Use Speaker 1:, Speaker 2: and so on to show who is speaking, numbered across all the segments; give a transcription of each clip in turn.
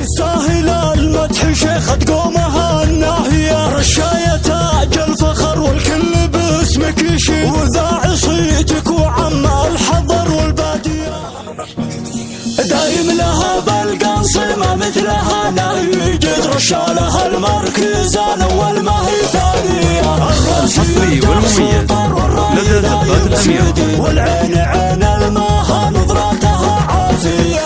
Speaker 1: تستاهل المدح شيخة قومها الناهية، رشاية تاج الفخر والكل باسمك يشيل، وذاع صيتك وعم الحضر والبادية، دايم لها بالقنص ما مثلها لا يوجد، رشالها المركز الاول ما هي ثانية،
Speaker 2: الحصري والمميز لدى زبطات الأميرة،
Speaker 1: والعين عين الماها نظراتها عافية،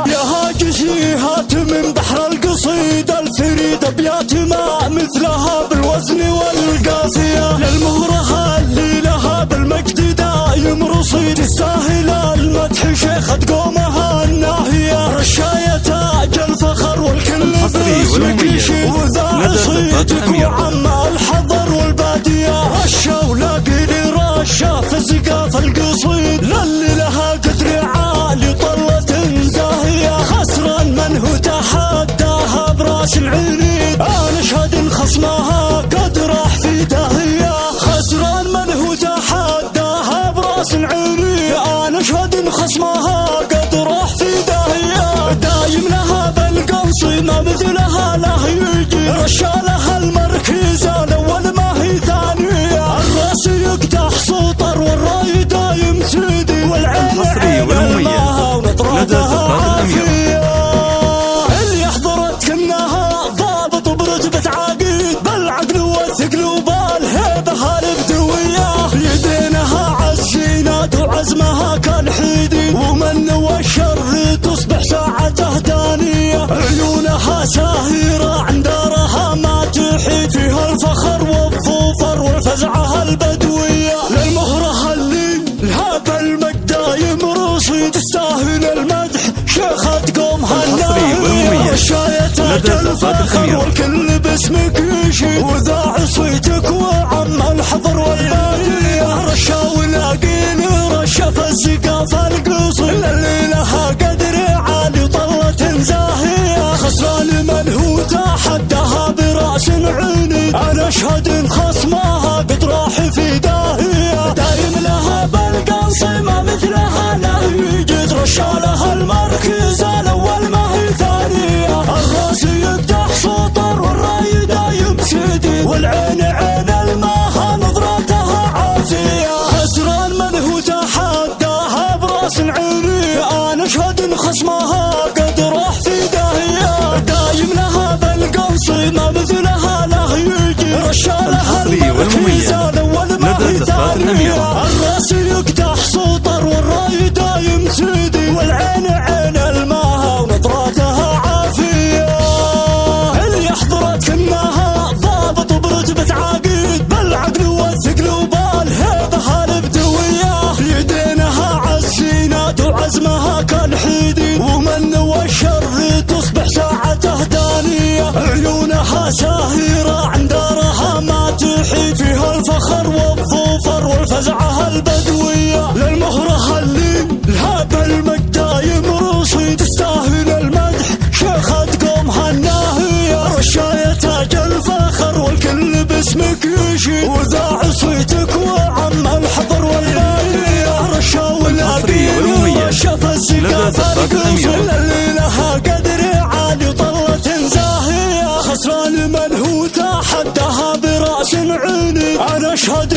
Speaker 1: يا هاجسيهات من بحر القصيد الفريد، ابيات ما مثلها بالوزن والقافية، للمهرة اللي لها بالمجد دايم رصيد، تستاهل المدح شيخة قومها الناهية، رشاية تاج الفخر والكل باسمك يشيل، وذاع صيتك وعم الحضر والبادية، رشة ولاقي لي رشة في الزقاف القصيد، للي لها قدر عالي طلة زاهية، خسران من هو تحداها براس العنيد، انا اشهد خصمها قد راح في داهية، خسران من هو تحداها براس العنيد، انا اشهد خصمها قد راح في داهية، دايم لها بالقنص ما مثلها لا يجي، رشالها المركز الاول ما هي ثانية، الراس يقدح سطر والراي دايم سيدي، والعين عين الماها ونطرتها عافية، اللي يحضرت كنها ضابط برتبة عقيد، بالعقل والثقل وبالهيبة هالبدوية، يدينها عالزينات وعزمها كالحيدي، ومن والشر تصبح ساعته دانية، عيونها ساهرة عن دارها ما تحيد، فيها الفخر والظفر والفزعة البدوية، للمهرة اللي لها بالمجد دايم رصيد، تستاهل المدح شيخة قومها الناهية، رشاية تاج الفخر والكل باسمك يشيل، وذاع صيتك وعم الحضر والبادية، رشا ولاقيني رشا في الزقاف القصيد، اللي لها قدر عالي طلة زاهية، خسران من هو تحداها براس عنيد، انا اشهد خصمها قد راح في داهية، دايم لها بالقنص ما مثلها لا يوجد، رشالها المركز الاول ما هي ثانية، الراس يقدح سطر والراي دايم سيدي، والعين عين الماها نظراتها عافية، خسران من هو تحداها براس عنيد، انا اشهد خصمها قد راح في داهية، دايم لها بالقنص ما مثلها لا يجي، رشالها المركز الاول ما هي ثانية، الراس يقدح سطر والراي دايم سيدي، والعين عين الماها ونظراتها عافية، اللي يحضرت كنها ضابط برتبة عقيد، بالعقل والثقل وبالهيبة هالبدوية، يدينها عالزينات وعزمها كالحيدي، ومن والشر تصبح ساعته دانية، عيونها ساهرة عن دارها ما تحيد، فيها الفخر والظفر والفزعة البدوية، للمهرة اللي لها بالمجد دايم رصيد، تستاهل المدح شيخة قومها الناهية، رشاية تاج الفخر والكل باسمك يشيل، وذاع صيتك وعم الحضر والبادية، رشا ولاقيني رشا في الزقاف القصيد، اللي لها قدر عالي طلة زاهية، خسران من هو تحداها براس عنيد، انا اشهد